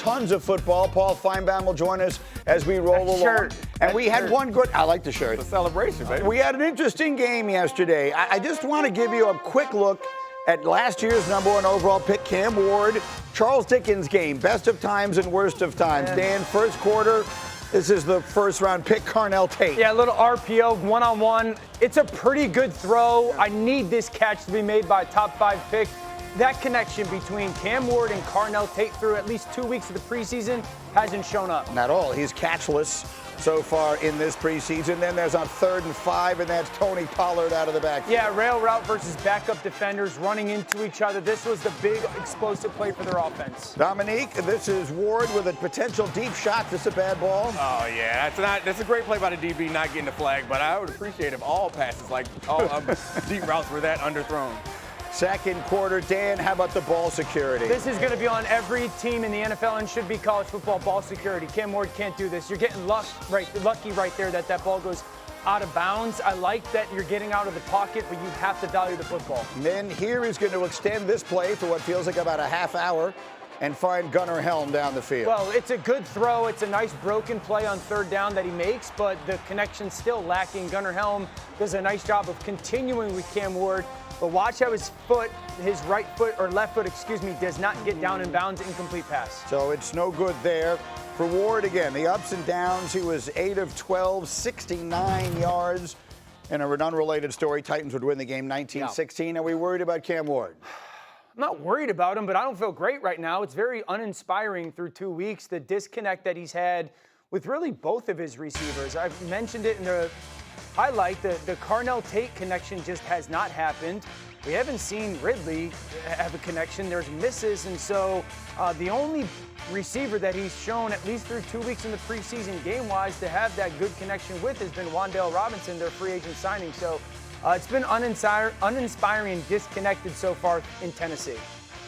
tons of football. Paul Feinbaum will join us as we roll along. Shirt. And we had one good, I like the shirt. It's a celebration, baby. We had an interesting game yesterday. I just want to give you a quick look at last year's #1 overall pick, Cam Ward. Charles Dickens game, best of times and worst of times. Dan, first quarter, this is the first round pick, Carnell Tate. Yeah, a little RPO, one-on-one. It's a pretty good throw. I need this catch to be made by a top 5 pick. That connection between Cam Ward and Carnell Tate through at least 2 weeks of the preseason hasn't shown up. Not all. He's catchless so far in this preseason. Then there's on 3rd and 5, and that's Tony Pollard out of the backfield. Yeah, rail route versus backup defenders running into each other. This was the big explosive play for their offense. Domonique, this is Ward with a potential deep shot. This is a bad ball. Oh, yeah. That's a great play by the DB not getting the flag, but I would appreciate if all passes, like all deep routes, were that underthrown. Second quarter, Dan, how about the ball security? This is going to be on every team in the NFL and should be college football ball security. Cam Ward can't do this. You're getting lucky right there that ball goes out of bounds. I like that you're getting out of the pocket, but you have to value the football. And then here is going to extend this play for what feels like about a half hour and find Gunnar Helm down the field. Well, it's a good throw. It's a nice broken play on 3rd down that he makes, but the connection's still lacking. Gunnar Helm does a nice job of continuing with Cam Ward. But watch how his right foot, or left foot, does not get down in bounds, incomplete pass. So it's no good there. For Ward, again, the ups and downs. He was 8 of 12, 69 yards. In an unrelated story, Titans would win the game 19-16. Are we worried about Cam Ward? I'm not worried about him, but I don't feel great right now. It's very uninspiring through 2 weeks, the disconnect that he's had with really both of his receivers. I've mentioned it in the highlight. The Carnell Tate connection just has not happened. We haven't seen Ridley have a connection. There's misses, and so the only receiver that he's shown, at least through 2 weeks in the preseason game-wise, to have that good connection with has been Wan'Dale Robinson, their free agent signing. So it's been uninspiring and disconnected so far in Tennessee.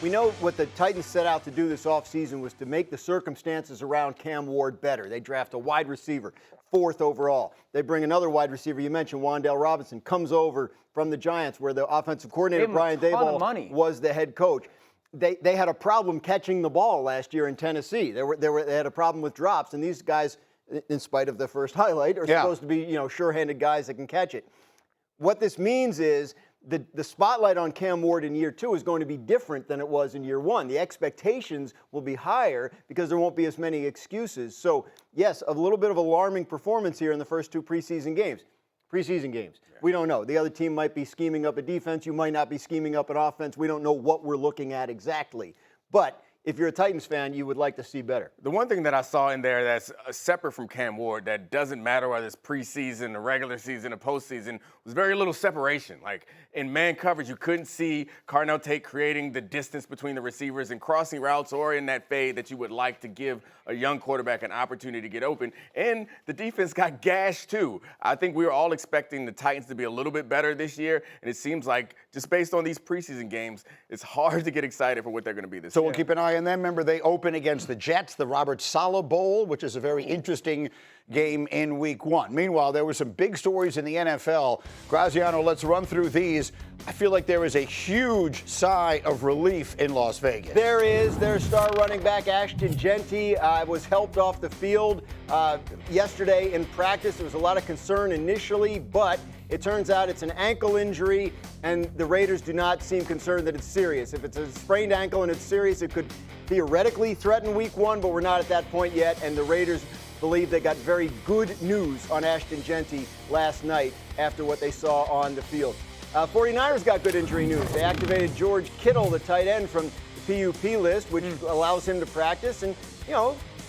We know what the Titans set out to do this offseason was to make the circumstances around Cam Ward better. They draft a wide receiver, 4th overall. They bring another wide receiver. You mentioned Wan'Dale Robinson, comes over from the Giants where the offensive coordinator, Brian Daboll, was the head coach. They had a problem catching the ball last year in Tennessee. They had a problem with drops, and these guys, in spite of the first highlight, are supposed to be sure-handed guys that can catch it. What this means is the spotlight on Cam Ward in year 2 is going to be different than it was in year 1. The expectations will be higher because there won't be as many excuses. So, yes, a little bit of alarming performance here in the first 2 preseason games. We don't know. The other team might be scheming up a defense. You might not be scheming up an offense. We don't know what we're looking at exactly. But if you're a Titans fan, you would like to see better. The one thing that I saw in there that's separate from Cam Ward that doesn't matter whether it's preseason, the regular season, or postseason was very little separation. Like in man coverage, you couldn't see Carnell Tate creating the distance between the receivers and crossing routes or in that fade that you would like to give a young quarterback an opportunity to get open. And the defense got gashed too. I think we were all expecting the Titans to be a little bit better this year, and it seems like just based on these preseason games, it's hard to get excited for what they're going to be this year. So we'll keep an eye on them. Remember, they open against the Jets, the Robert Saleh Bowl, which is a very interesting game in week 1. Meanwhile, there were some big stories in the NFL. Graziano, let's run through these. I feel like there is a huge sigh of relief in Las Vegas. There is. Their star running back, Ashton Jeanty, was helped off the field yesterday in practice. There was a lot of concern initially, but it turns out it's an ankle injury, and the Raiders do not seem concerned that it's serious. If it's a sprained ankle and it's serious, it could theoretically threaten week 1, but we're not at that point yet, and the Raiders believe they got very good news on Ashton Jeanty last night after what they saw on the field. 49ers got good injury news. They activated George Kittle, the tight end from the PUP list, which allows him to practice and,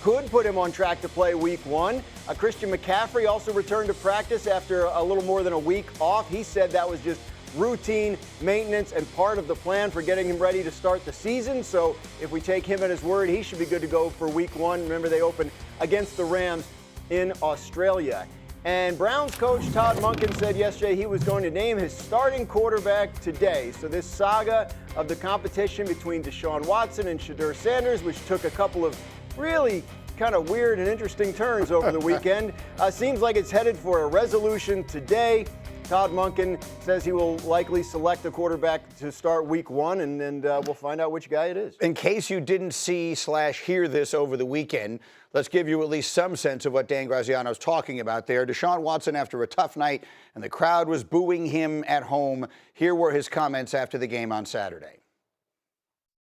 could put him on track to play week 1. Christian McCaffrey also returned to practice after a little more than a week off. He said that was just routine maintenance and part of the plan for getting him ready to start the season. So if we take him at his word, he should be good to go for week 1. Remember, they open against the Rams in Australia. And Browns coach Todd Monken said yesterday he was going to name his starting quarterback today. So this saga of the competition between Deshaun Watson and Shedeur Sanders, which took a couple of really kind of weird and interesting turns over the weekend, seems like it's headed for a resolution today. Todd Monken says he will likely select a quarterback to start week 1, and then we'll find out which guy it is. In case you didn't see/hear this over the weekend, let's give you at least some sense of what Dan Graziano is talking about there. Deshaun Watson after a tough night, and the crowd was booing him at home. Here were his comments after the game on Saturday.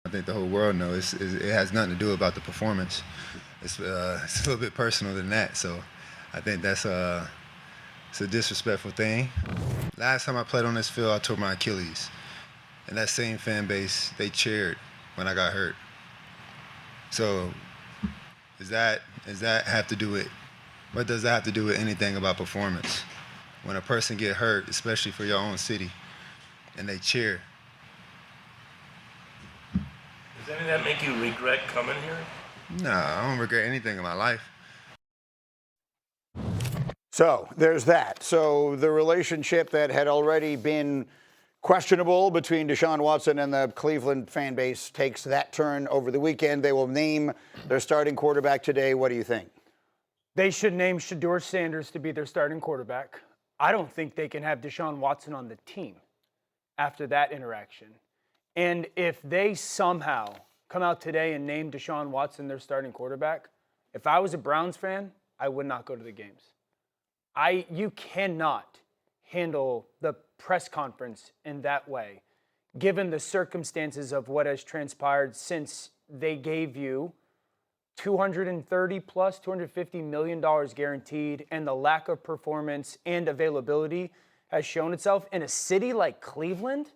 I think the whole world knows it has nothing to do about the performance. It's a little bit personal than that. So I think that's it's a disrespectful thing. Last time I played on this field, I tore my Achilles. And that same fan base, they cheered when I got hurt. So does that have to do with, what does that have to do with anything about performance? When a person get hurt, especially for your own city, and they cheer. Does any of that make you regret coming here? No, I don't regret anything in my life. So there's that. So the relationship that had already been questionable between Deshaun Watson and the Cleveland fan base takes that turn over the weekend. They will name their starting quarterback today. What do you think? They should name Shedeur Sanders to be their starting quarterback. I don't think they can have Deshaun Watson on the team after that interaction. And if they somehow come out today and name Deshaun Watson their starting quarterback, if I was a Browns fan, I would not go to the games. You cannot handle the press conference in that way, given the circumstances of what has transpired since they gave you $230 plus $250 million guaranteed, and the lack of performance and availability has shown itself in a city like Cleveland.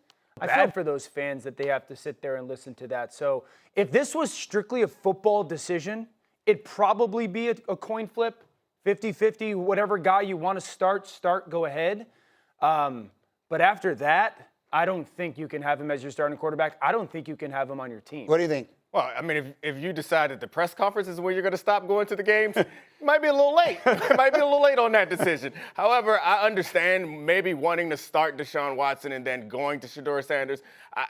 I feel for those fans that they have to sit there and listen to that. So if this was strictly a football decision, it'd probably be a coin flip, 50-50, whatever guy you want to start, go ahead. But after that, I don't think you can have him as your starting quarterback. I don't think you can have him on your team. What do you think? Well, I mean, if you decide that the press conference is where you're going to stop going to the games, it might be a little late. It might be a little late on that decision. However, I understand maybe wanting to start Deshaun Watson and then going to Shedeur Sanders.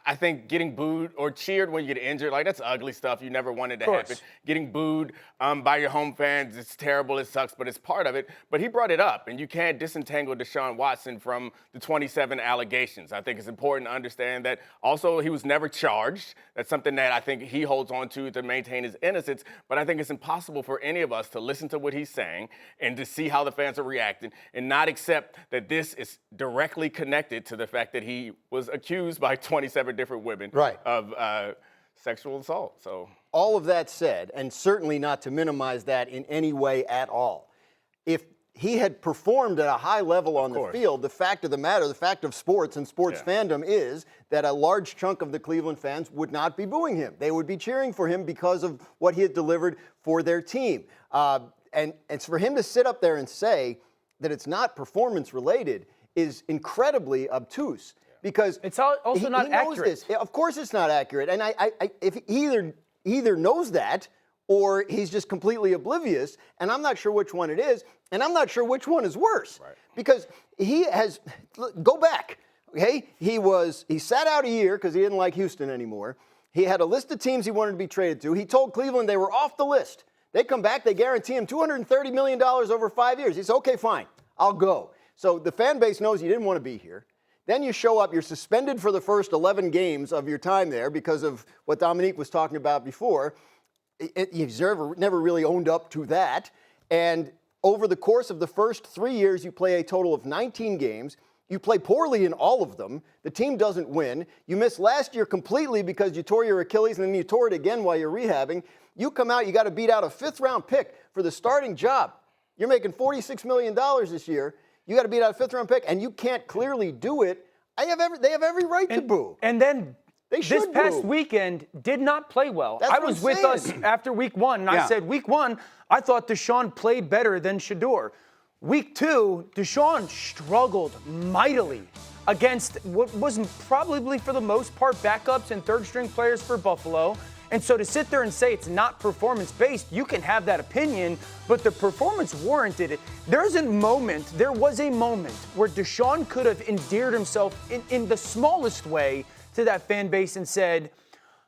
I think getting booed or cheered when you get injured, like, that's ugly stuff. You never wanted to happen. Getting booed by your home fans, it's terrible, it sucks, but it's part of it. But he brought it up, and you can't disentangle Deshaun Watson from the 27 allegations. I think it's important to understand that. Also, he was never charged. That's something that I think he holds on to maintain his innocence. But I think it's impossible for any of us to listen to what he's saying and to see how the fans are reacting and not accept that this is directly connected to the fact that he was accused by 27 different women of sexual assault. So all of that said, and certainly not to minimize that in any way at all, if he had performed at a high level on the field, the fact of the matter, the fact of sports and sports fandom is that a large chunk of the Cleveland fans would not be booing him. They would be cheering for him because of what he had delivered for their team. And for him to sit up there and say that it's not performance related is incredibly obtuse. Because it's also not accurate. This. Of course it's not accurate. And if he either knows that or he's just completely oblivious, and I'm not sure which one it is, and I'm not sure which one is worse. Because he has, go back, okay? He sat out a year because he didn't like Houston anymore. He had a list of teams he wanted to be traded to. He told Cleveland they were off the list. They come back, they guarantee him $230 million over 5 years. He said, okay, fine, I'll go. So the fan base knows he didn't want to be here. Then you show up, you're suspended for the first 11 games of your time there because of what Domonique was talking about before. He's never really owned up to that. And over the course of the first 3 years, you play a total of 19 games. You play poorly in all of them. The team doesn't win. You missed last year completely because you tore your Achilles and then you tore it again while you're rehabbing. You come out, you got to beat out a 5th-round pick for the starting job. You're making $46 million this year. You got to beat out a 5th-round pick, and you can't clearly do it. They have every right to boo. And then this past boo. Weekend did not play well. That's I was with us after week 1, and I said, week 1, I thought Deshaun played better than Shedeur. Week 2, Deshaun struggled mightily against what was probably, for the most part, backups and third-string players for Buffalo. And so to sit there and say it's not performance-based, you can have that opinion, but the performance warranted it. There was a moment where Deshaun could have endeared himself in the smallest way to that fan base and said,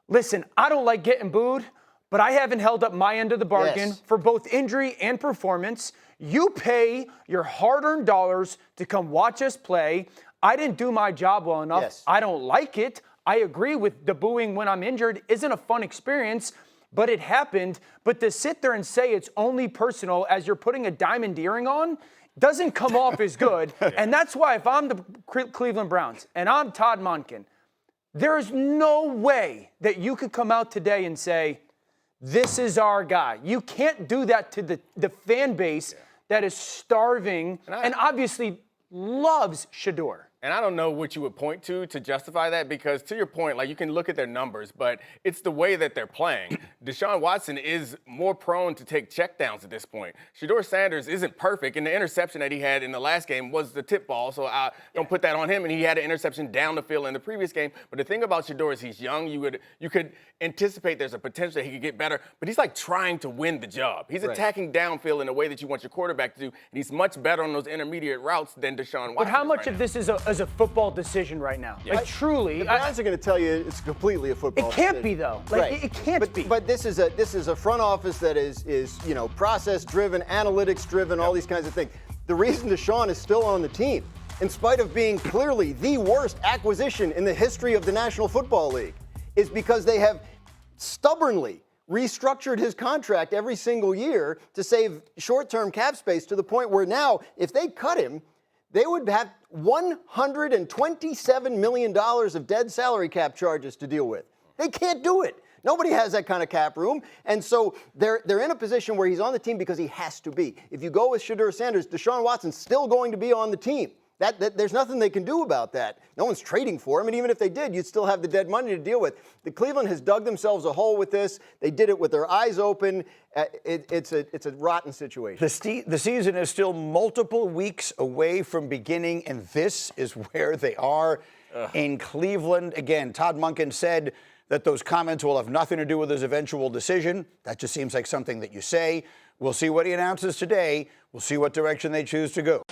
listen, I don't like getting booed, but I haven't held up my end of the bargain Yes. for both injury and performance. You pay your hard-earned dollars to come watch us play. I didn't do my job well enough. Yes. I don't like it. I agree with the booing when I'm injured isn't a fun experience, but it happened. But to sit there and say it's only personal as you're putting a diamond earring on doesn't come off as good. And that's why if I'm the Cleveland Browns and I'm Todd Monken, there is no way that you could come out today and say, this is our guy. You can't do that to the fan base that is starving and obviously loves Shedeur. And I don't know what you would point to justify that, because to your point, like, you can look at their numbers, but it's the way that they're playing. Deshaun Watson is more prone to take checkdowns at this point. Shedeur Sanders isn't perfect, and the interception that he had in the last game was the tip ball, so I don't put that on him, and he had an interception down the field in the previous game. But the thing about Shedeur is he's young. You could anticipate there's a potential that he could get better, but he's like trying to win the job. He's attacking downfield in a way that you want your quarterback to do, and he's much better on those intermediate routes than Deshaun Watson. But how much right of now. this is a football decision right now? Like, truly. The Browns are going to tell you it's completely a football It can't decision. be, though. Like, Right. it can't be. But this is a front office that is process driven, analytics driven, all these kinds of things. The reason Deshaun is still on the team, in spite of being clearly the worst acquisition in the history of the National Football League, is because they have stubbornly restructured his contract every single year to save short-term cap space, to the point where now, if they cut him, they would have $127 million of dead salary cap charges to deal with. They can't do it. Nobody has that kind of cap room. And so they're in a position where he's on the team because he has to be. If you go with Shedeur Sanders, Deshaun Watson's still going to be on the team. There's nothing they can do about that. No one's trading for him, and even if they did, you'd still have the dead money to deal with. The Cleveland has dug themselves a hole with this. They did it with their eyes open. It's a rotten situation. The season is still multiple weeks away from beginning, and this is where they are in Cleveland. Again, Todd Monken said that those comments will have nothing to do with his eventual decision. That just seems like something that you say. We'll see what he announces today. We'll see what direction they choose to go.